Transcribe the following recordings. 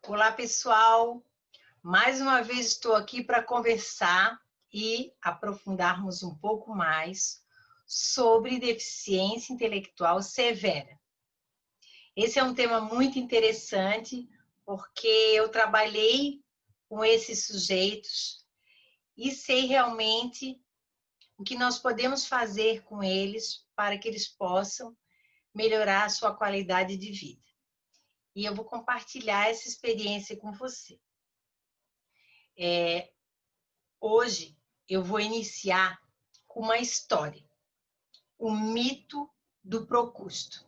Olá, pessoal! Mais uma vez estou aqui para conversar e aprofundarmos um pouco mais sobre deficiência intelectual severa. Esse é um tema muito interessante porque eu trabalhei com esses sujeitos e sei realmente o que nós podemos fazer com eles para que eles possam melhorar a sua qualidade de vida. E eu vou compartilhar essa experiência com você. Hoje eu vou iniciar com uma história, o mito do Procusto.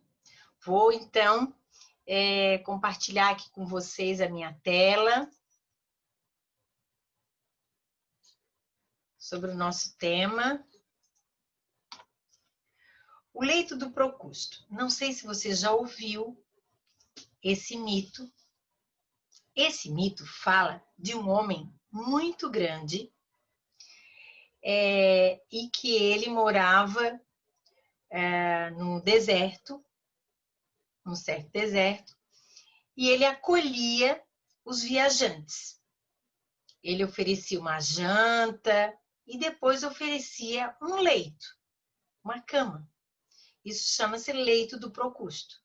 Vou então compartilhar aqui com vocês a minha tela sobre o nosso tema. O leito do Procusto. Não sei se você já ouviu esse mito. Esse mito fala de um homem muito grande e que ele morava no deserto, num certo deserto, e ele acolhia os viajantes. Ele oferecia uma janta e depois oferecia um leito, uma cama. Isso chama-se leito do Procusto.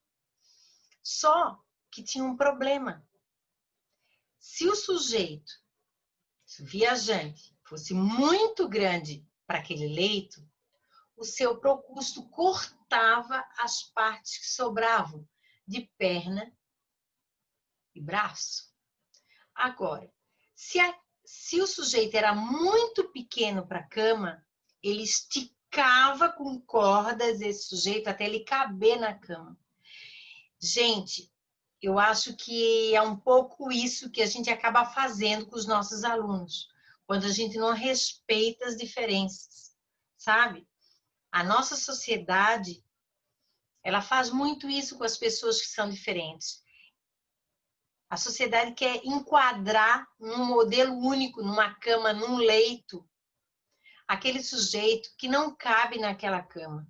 Só que tinha um problema. Se o sujeito, se o viajante, fosse muito grande para aquele leito, o seu Procusto cortava as partes que sobravam de perna e braço. Agora, se o sujeito era muito pequeno para a cama, ele esticava com cordas esse sujeito até ele caber na cama. Gente, eu acho que é um pouco isso que a gente acaba fazendo com os nossos alunos, quando a gente não respeita as diferenças, sabe? A nossa sociedade, ela faz muito isso com as pessoas que são diferentes. A sociedade quer enquadrar num modelo único, numa cama, num leito, aquele sujeito que não cabe naquela cama,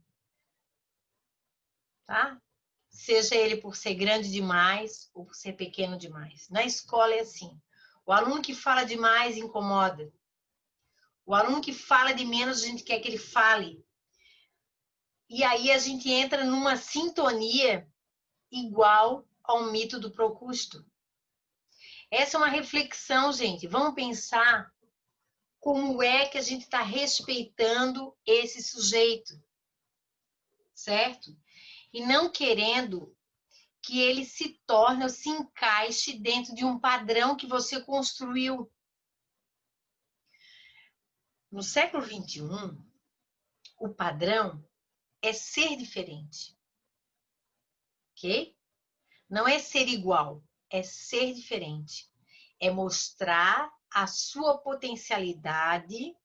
tá? Seja ele por ser grande demais ou por ser pequeno demais. Na escola é assim. O aluno que fala demais incomoda. O aluno que fala de menos, a gente quer que ele fale. E aí a gente entra numa sintonia igual ao mito do Procusto. Essa é uma reflexão, gente. Vamos pensar como é que a gente está respeitando esse sujeito, certo? E não querendo que ele se torne ou se encaixe dentro de um padrão que você construiu. No século XXI, o padrão é ser diferente, ok? Não é ser igual, é ser diferente. É mostrar a sua potencialidade,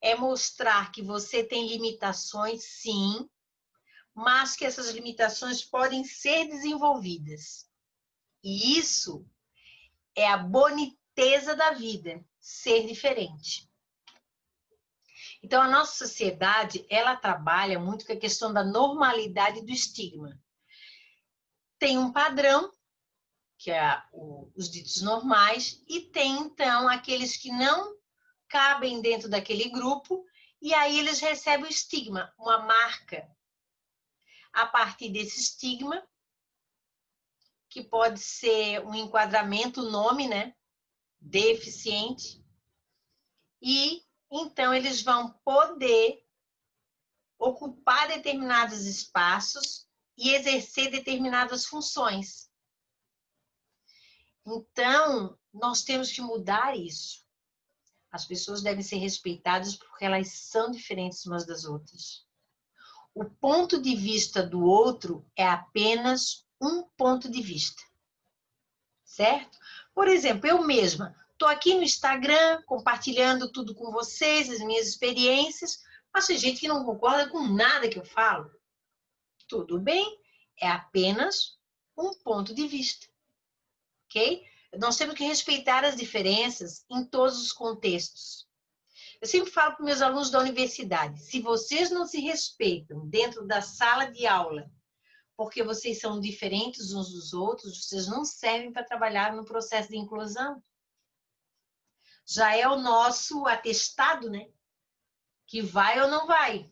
é mostrar que você tem limitações, sim, mas que essas limitações podem ser desenvolvidas. E isso é a boniteza da vida, ser diferente. Então, a nossa sociedade, ela trabalha muito com a questão da normalidade do estigma. Tem um padrão, que é os ditos normais, e tem, então, aqueles que não cabem dentro daquele grupo, e aí eles recebem o estigma, uma marca. A partir desse estigma, que pode ser um enquadramento, o nome, né? Deficiente. E, então, eles vão poder ocupar determinados espaços e exercer determinadas funções. Então, nós temos que mudar isso. As pessoas devem ser respeitadas porque elas são diferentes umas das outras. O ponto de vista do outro é apenas um ponto de vista, certo? Por exemplo, eu mesma estou aqui no Instagram compartilhando tudo com vocês, as minhas experiências, mas tem gente que não concorda com nada que eu falo. Tudo bem, é apenas um ponto de vista, ok? Nós temos que respeitar as diferenças em todos os contextos. Eu sempre falo para meus alunos da universidade, se vocês não se respeitam dentro da sala de aula, porque vocês são diferentes uns dos outros, vocês não servem para trabalhar no processo de inclusão. Já é o nosso atestado, né? Que vai ou não vai.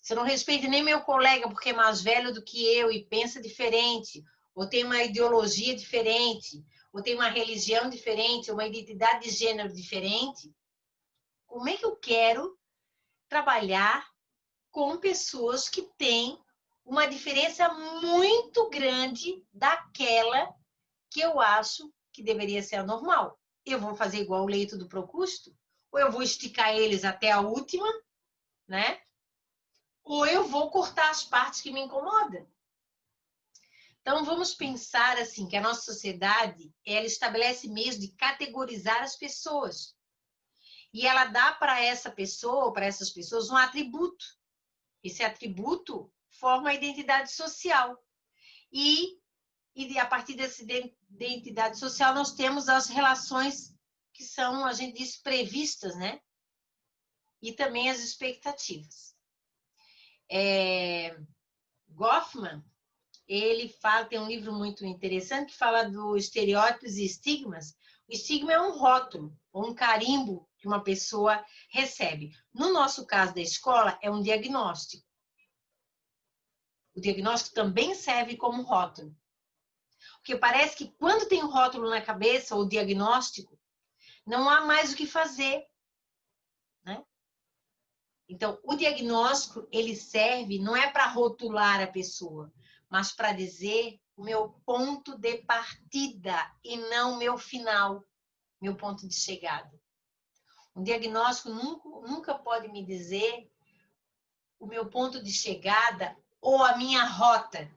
Se eu não respeito nem meu colega porque é mais velho do que eu e pensa diferente, ou tem uma ideologia diferente, ou tem uma religião diferente, ou uma identidade de gênero diferente, como é que eu quero trabalhar com pessoas que têm uma diferença muito grande daquela que eu acho que deveria ser a normal? Eu vou fazer igual o leito do Procusto? Ou eu vou esticar eles até a última, né? Ou eu vou cortar as partes que me incomodam? Então, vamos pensar assim, que a nossa sociedade, ela estabelece meios de categorizar as pessoas. E ela dá para essa pessoa, para essas pessoas, um atributo. Esse atributo forma a identidade social. E a partir dessa identidade social, nós temos as relações que são, a gente diz, previstas, né? E também as expectativas. Goffman, ele fala, tem um livro muito interessante que fala dos estereótipos e estigmas. O estigma é um rótulo, ou um carimbo que uma pessoa recebe. No nosso caso da escola, é um diagnóstico. O diagnóstico também serve como rótulo. Porque parece que quando tem um rótulo na cabeça, ou diagnóstico, não há mais o que fazer, né? Então, o diagnóstico, ele serve, não é para rotular a pessoa, mas para dizer o meu ponto de partida e não o meu final, meu ponto de chegada. Um diagnóstico nunca pode me dizer o meu ponto de chegada ou a minha rota.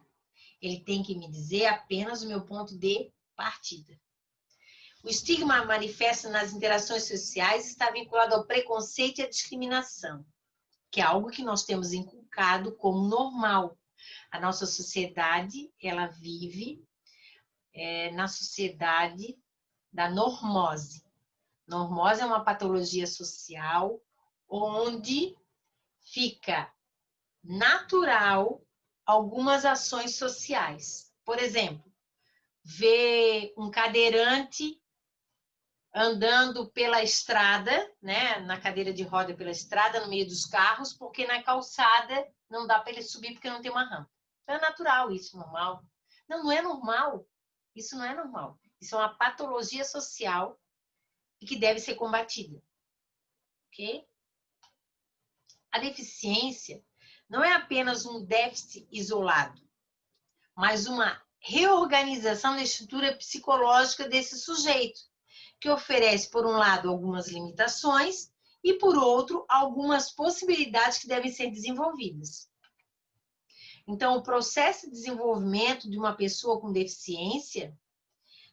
Ele tem que me dizer apenas o meu ponto de partida. O estigma manifesta nas interações sociais e está vinculado ao preconceito e à discriminação, que é algo que nós temos inculcado como normal. A nossa sociedade, ela vive na sociedade da normose. Normose é uma patologia social onde fica natural algumas ações sociais. Por exemplo, ver um cadeirante andando pela estrada, né, na cadeira de roda pela estrada, no meio dos carros, porque na calçada não dá para ele subir porque não tem uma rampa. Então é natural isso, normal. Não, não é normal. Isso não é normal. Isso é uma patologia social e que deve ser combatida. Ok? A deficiência não é apenas um déficit isolado, mas uma reorganização da estrutura psicológica desse sujeito, que oferece, por um lado, algumas limitações e, por outro, algumas possibilidades que devem ser desenvolvidas. Então, o processo de desenvolvimento de uma pessoa com deficiência,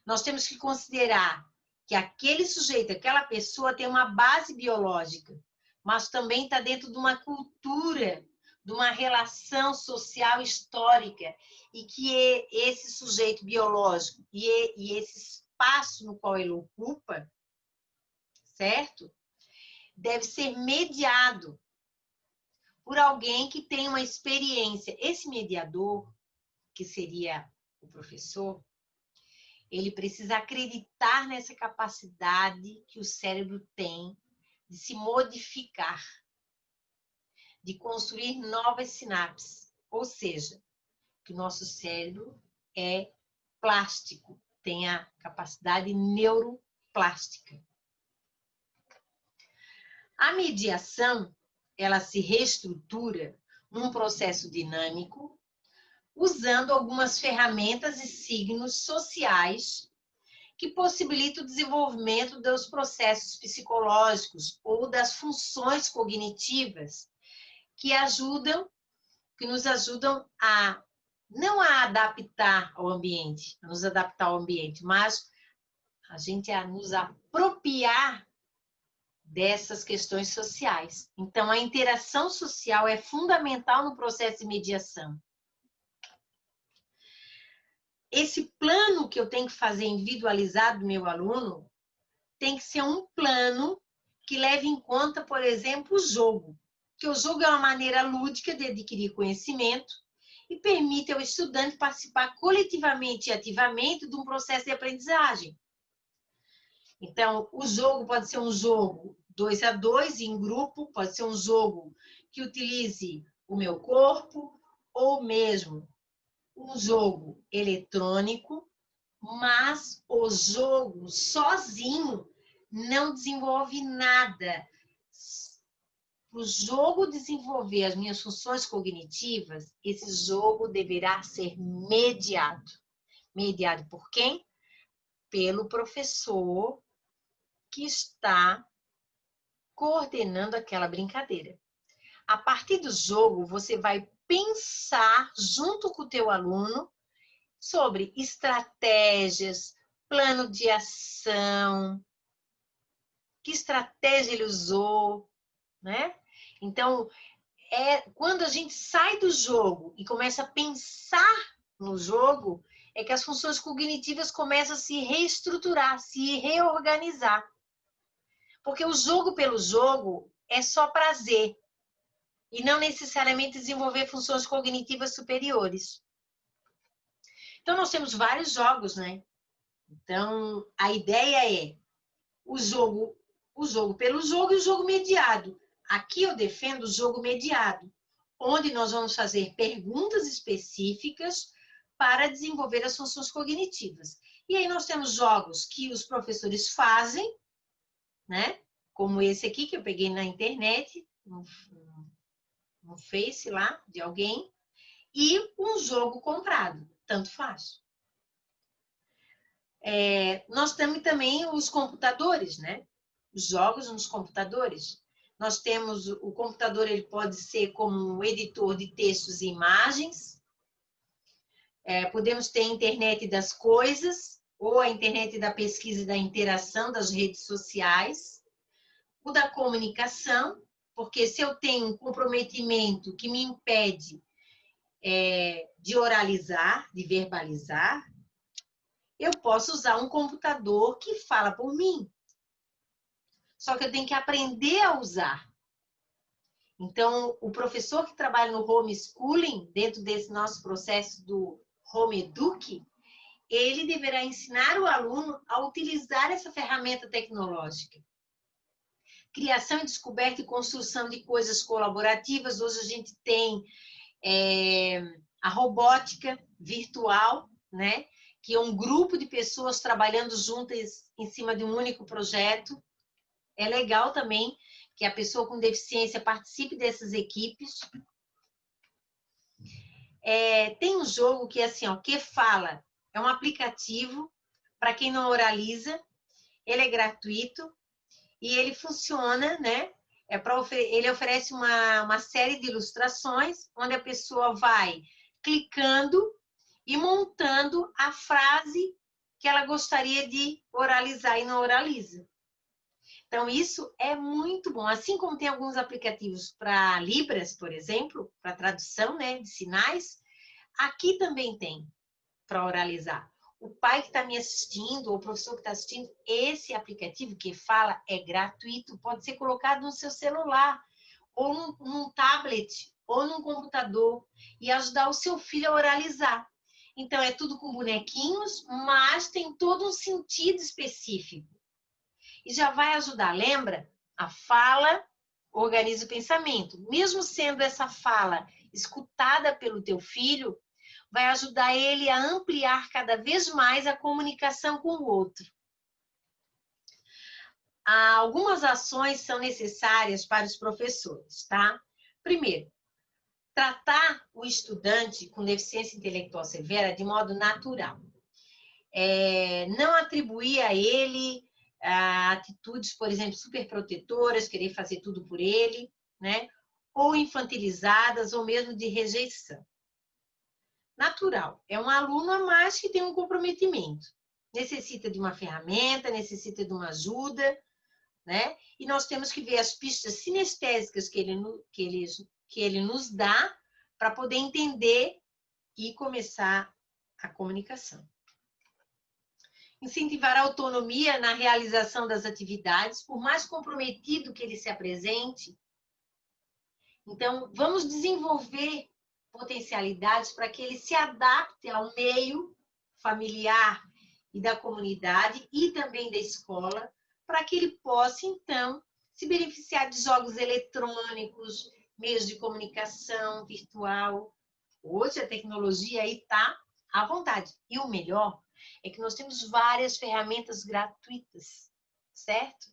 nós temos que considerar que aquele sujeito, aquela pessoa tem uma base biológica, mas também está dentro de uma cultura, de uma relação social histórica, e que esse sujeito biológico e esse espaço no qual ele ocupa, certo? Deve ser mediado por alguém que tem uma experiência. Esse mediador, que seria o professor, ele precisa acreditar nessa capacidade que o cérebro tem de se modificar, de construir novas sinapses. Ou seja, que o nosso cérebro é plástico, tem a capacidade neuroplástica. A mediação, ela se reestrutura num processo dinâmico, usando algumas ferramentas e signos sociais que possibilitam o desenvolvimento dos processos psicológicos ou das funções cognitivas que nos ajudam a não a adaptar ao ambiente, a nos adaptar ao ambiente, mas a nos apropriar dessas questões sociais. Então, a interação social é fundamental no processo de mediação. Esse plano que eu tenho que fazer individualizado do meu aluno tem que ser um plano que leve em conta, por exemplo, o jogo. Porque o jogo é uma maneira lúdica de adquirir conhecimento e permite ao estudante participar coletivamente e ativamente de um processo de aprendizagem. Então, o jogo pode ser um jogo 2 a 2 em grupo, pode ser um jogo que utilize o meu corpo, ou mesmo um jogo eletrônico, mas o jogo sozinho não desenvolve nada. Para o jogo desenvolver as minhas funções cognitivas, esse jogo deverá ser mediado. Mediado por quem? Pelo professor que está coordenando aquela brincadeira. A partir do jogo, você vai pensar junto com o teu aluno sobre estratégias, plano de ação, que estratégia ele usou, né? Então, quando a gente sai do jogo e começa a pensar no jogo, é que as funções cognitivas começam a se reestruturar, se reorganizar. Porque o jogo pelo jogo é só prazer e não necessariamente desenvolver funções cognitivas superiores. Então, nós temos vários jogos, né? Então, a ideia é o jogo pelo jogo e o jogo mediado. Aqui eu defendo o jogo mediado, onde nós vamos fazer perguntas específicas para desenvolver as funções cognitivas. E aí nós temos jogos que os professores fazem, né? Como esse aqui que eu peguei na internet, no Face lá, de alguém, e um jogo comprado, tanto faz. Nós temos também os computadores, né? Os jogos nos computadores. Nós temos o computador, ele pode ser como um editor de textos e imagens. Podemos ter a internet das coisas, ou a internet da pesquisa e da interação das redes sociais. O da comunicação, porque se eu tenho um comprometimento que me impede de oralizar, de verbalizar, eu posso usar um computador que fala por mim. Só que eu tenho que aprender a usar. Então, o professor que trabalha no homeschooling, dentro desse nosso processo do Home Eduque, ele deverá ensinar o aluno a utilizar essa ferramenta tecnológica. Criação e descoberta e construção de coisas colaborativas. Hoje a gente tem a robótica virtual, né? Que é um grupo de pessoas trabalhando juntas em cima de um único projeto. É legal também que a pessoa com deficiência participe dessas equipes. Tem um jogo que é assim, ó, que fala. É um aplicativo para quem não oraliza. Ele é gratuito e ele funciona, né? Ele oferece uma série de ilustrações onde a pessoa vai clicando e montando a frase que ela gostaria de oralizar e não oraliza. Então, isso é muito bom. Assim como tem alguns aplicativos para Libras, por exemplo, para tradução, né, de sinais, aqui também tem para oralizar. O pai que está me assistindo, ou o professor que está assistindo, esse aplicativo que fala é gratuito, pode ser colocado no seu celular, ou num tablet, ou num computador, e ajudar o seu filho a oralizar. Então, é tudo com bonequinhos, mas tem todo um sentido específico. E já vai ajudar, lembra? A fala organiza o pensamento. Mesmo sendo essa fala escutada pelo teu filho, vai ajudar ele a ampliar cada vez mais a comunicação com o outro. Algumas ações são necessárias para os professores, tá? Primeiro, tratar o estudante com deficiência intelectual severa de modo natural. Não atribuir a ele atitudes, por exemplo, superprotetoras, querer fazer tudo por ele, né? Ou infantilizadas, ou mesmo de rejeição. Natural. É um aluno a mais que tem um comprometimento. Necessita de uma ferramenta, necessita de uma ajuda, né? E nós temos que ver as pistas sinestésicas que ele nos dá para poder entender e começar a comunicação. Incentivar a autonomia na realização das atividades, por mais comprometido que ele se apresente. Então, vamos desenvolver potencialidades para que ele se adapte ao meio familiar e da comunidade e também da escola, para que ele possa, então, se beneficiar de jogos eletrônicos, meios de comunicação virtual. Hoje a tecnologia aí está à vontade. E o melhor é que nós temos várias ferramentas gratuitas, certo?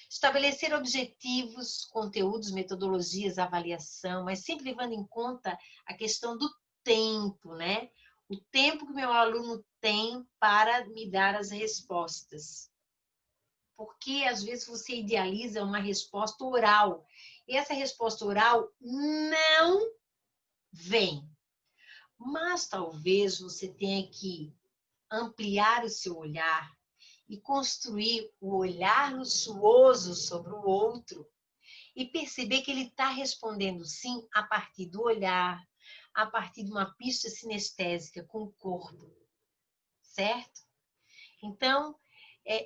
Estabelecer objetivos, conteúdos, metodologias, avaliação, mas sempre levando em conta a questão do tempo, né? O tempo que o meu aluno tem para me dar as respostas. Porque às vezes você idealiza uma resposta oral e essa resposta oral não vem. Mas talvez você tenha que ampliar o seu olhar e construir o olhar luxuoso sobre o outro e perceber que ele está respondendo sim a partir do olhar, a partir de uma pista sinestésica com o corpo, certo? Então,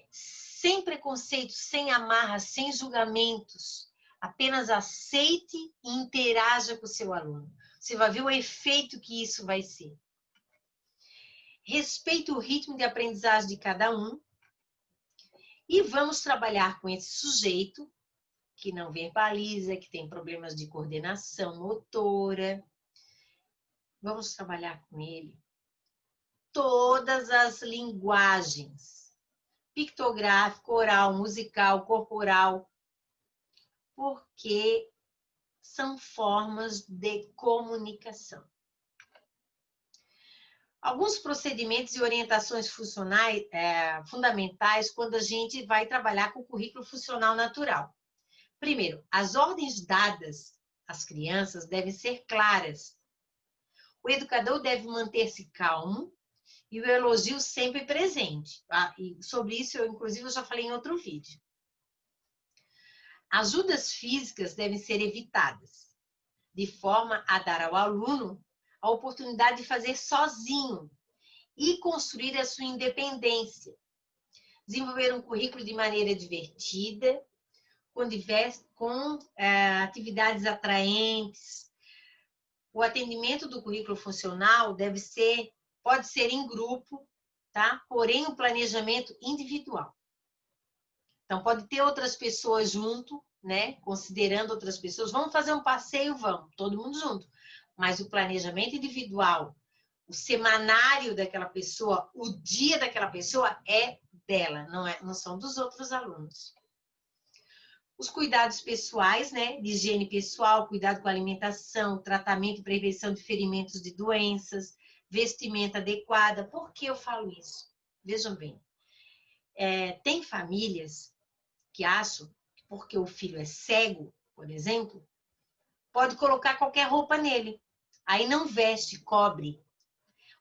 sem preconceito, sem amarras, sem julgamentos, apenas aceite e interaja com o seu aluno. Você vai ver o efeito que isso vai ser. Respeite o ritmo de aprendizagem de cada um e vamos trabalhar com esse sujeito que não verbaliza, que tem problemas de coordenação motora. Vamos trabalhar com ele todas as linguagens, pictográfico, oral, musical, corporal, porque são formas de comunicação. Alguns procedimentos e orientações funcionais, fundamentais quando a gente vai trabalhar com o currículo funcional natural. Primeiro, as ordens dadas às crianças devem ser claras. O educador deve manter-se calmo e o elogio sempre presente. E sobre isso, inclusive, eu já falei em outro vídeo. Ajudas físicas devem ser evitadas, de forma a dar ao aluno a oportunidade de fazer sozinho e construir a sua independência. Desenvolver um currículo de maneira divertida, com atividades atraentes. O atendimento do currículo funcional pode ser em grupo, tá? Porém, o planejamento individual. Então, pode ter outras pessoas junto, né? Considerando outras pessoas. Vamos fazer um passeio? Vamos, todo mundo junto. Mas o planejamento individual, o semanário daquela pessoa, o dia daquela pessoa é dela, não são dos outros alunos. Os cuidados pessoais, né? De higiene pessoal, cuidado com a alimentação, tratamento e prevenção de ferimentos de doenças, vestimenta adequada. Por que eu falo isso? Vejam bem, tem famílias que acham que porque o filho é cego, por exemplo, pode colocar qualquer roupa nele. Aí não veste, cobre.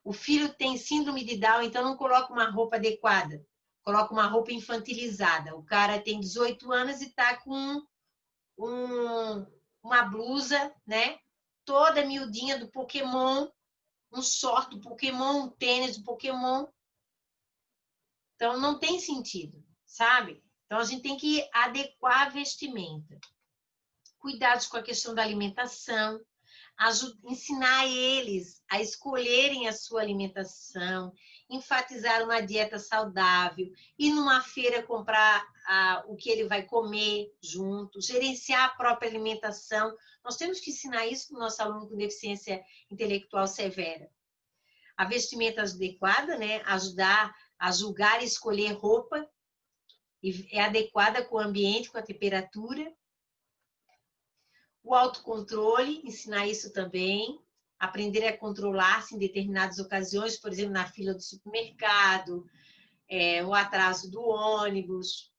O filho tem síndrome de Down, então não coloca uma roupa adequada. Coloca uma roupa infantilizada. O cara tem 18 anos e está com uma blusa, né? Toda miudinha do Pokémon, um short do Pokémon, um tênis do Pokémon. Então, não tem sentido, sabe? Então, a gente tem que adequar a vestimenta. Cuidados com a questão da alimentação. Ensinar eles a escolherem a sua alimentação, enfatizar uma dieta saudável, ir numa feira comprar o que ele vai comer junto, gerenciar a própria alimentação. Nós temos que ensinar isso para o nosso aluno com deficiência intelectual severa. A vestimenta adequada, né? Ajudar a julgar e escolher roupa é adequada com o ambiente, com a temperatura. O autocontrole, ensinar isso também. Aprender a controlar-se em determinadas ocasiões, por exemplo, na fila do supermercado, o atraso do ônibus.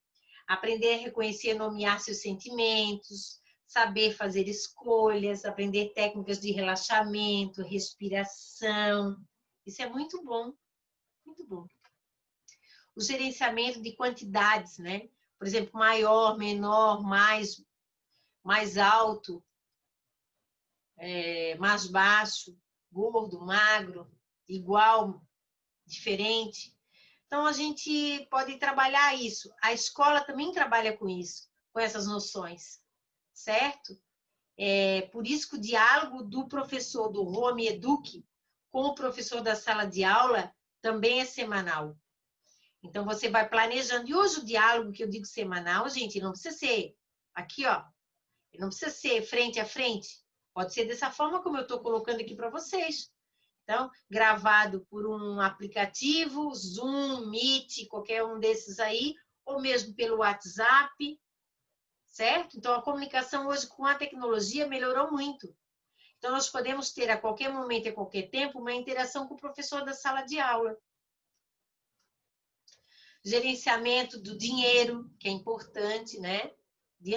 Aprender a reconhecer e nomear seus sentimentos, saber fazer escolhas, aprender técnicas de relaxamento, respiração. Isso é muito bom, muito bom. O gerenciamento de quantidades, né? Por exemplo, maior, menor, mais alto, mais baixo, gordo, magro, igual, diferente. Então, a gente pode trabalhar isso. A escola também trabalha com isso, com essas noções, certo? Por isso que o diálogo do professor do Home Eduque com o professor da sala de aula também é semanal. Então, você vai planejando. E hoje o diálogo que eu digo semanal, gente, não precisa ser aqui, ó. Não precisa ser frente a frente. Pode ser dessa forma como eu estou colocando aqui para vocês. Então, gravado por um aplicativo, Zoom, Meet, qualquer um desses aí, ou mesmo pelo WhatsApp, certo? Então, a comunicação hoje com a tecnologia melhorou muito. Então, nós podemos ter a qualquer momento e a qualquer tempo uma interação com o professor da sala de aula. Gerenciamento do dinheiro, que é importante, né?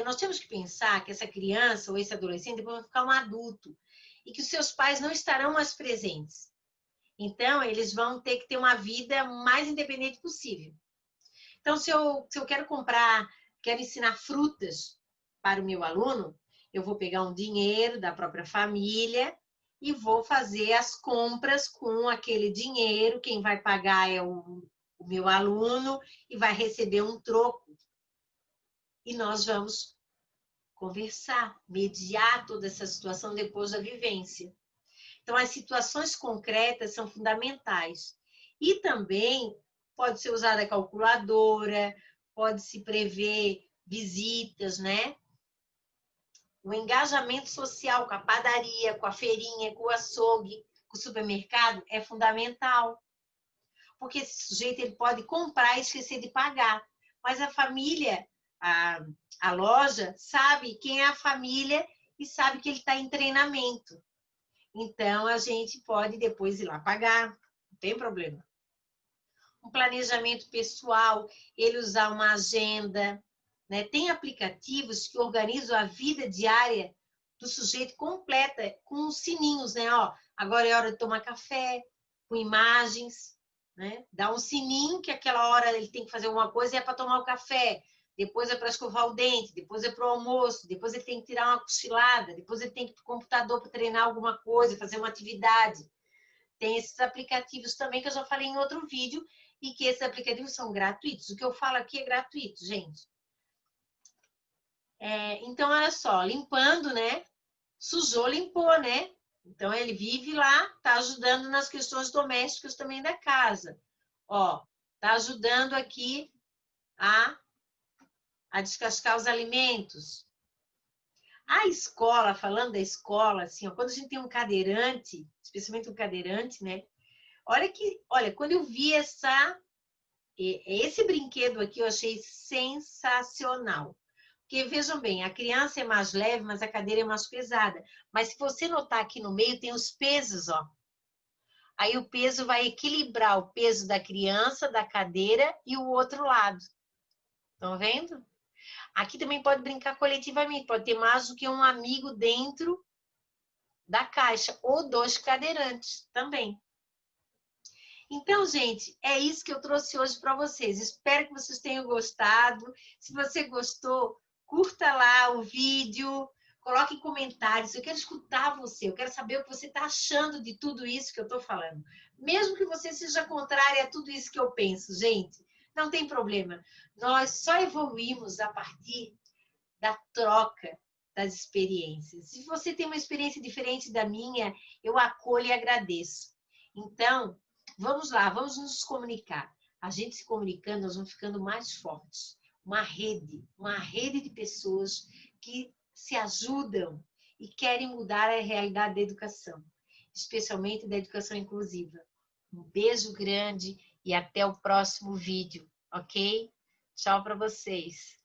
Nós temos que pensar que essa criança ou esse adolescente depois vai ficar um adulto e que os seus pais não estarão mais presentes. Então, eles vão ter que ter uma vida mais independente possível. Então, se eu quero quero ensinar frutas para o meu aluno, eu vou pegar um dinheiro da própria família e vou fazer as compras com aquele dinheiro. Quem vai pagar é o meu aluno e vai receber um troco. E nós vamos conversar, mediar toda essa situação depois da vivência. Então, as situações concretas são fundamentais. E também pode ser usada a calculadora, pode-se prever visitas, né? O engajamento social com a padaria, com a feirinha, com o açougue, com o supermercado é fundamental. Porque esse sujeito ele pode comprar e esquecer de pagar. Mas a família, a loja, sabe quem é a família e sabe que ele está em treinamento. Então, a gente pode depois ir lá pagar, não tem problema. Um planejamento pessoal, ele usar uma agenda, né? Tem aplicativos que organizam a vida diária do sujeito completa, com os sininhos, né? Ó, agora é hora de tomar café, com imagens, né? Dá um sininho que aquela hora ele tem que fazer alguma coisa e é para tomar o café. Depois é para escovar o dente, depois é para o almoço, depois ele tem que tirar uma cochilada, depois ele tem que ir para o computador para treinar alguma coisa, fazer uma atividade. Tem esses aplicativos também que eu já falei em outro vídeo e que esses aplicativos são gratuitos. O que eu falo aqui é gratuito, gente. Então, olha só, limpando, né? Sujou, limpou, né? Então, ele vive lá, tá ajudando nas questões domésticas também da casa. Ó, tá ajudando aqui a descascar os alimentos. A escola, falando da escola, assim, ó, quando a gente tem um cadeirante, especialmente um cadeirante, né? Olha, quando eu vi esse brinquedo aqui, eu achei sensacional. Porque, vejam bem, a criança é mais leve, mas a cadeira é mais pesada. Mas se você notar aqui no meio, tem os pesos, ó. Aí o peso vai equilibrar o peso da criança, da cadeira e o outro lado. Estão vendo? Aqui também pode brincar coletivamente, pode ter mais do que um amigo dentro da caixa, ou 2 cadeirantes também. Então, gente, é isso que eu trouxe hoje para vocês. Espero que vocês tenham gostado. Se você gostou, curta lá o vídeo, coloque em comentários. Eu quero escutar você, eu quero saber o que você está achando de tudo isso que eu estou falando. Mesmo que você seja contrária a tudo isso que eu penso, gente, não tem problema. Nós só evoluímos a partir da troca das experiências. Se você tem uma experiência diferente da minha, eu acolho e agradeço. Então, vamos lá, vamos nos comunicar. A gente se comunicando, nós vamos ficando mais fortes. Uma rede de pessoas que se ajudam e querem mudar a realidade da educação, especialmente da educação inclusiva. Um beijo grande e até o próximo vídeo, ok? Tchau para vocês.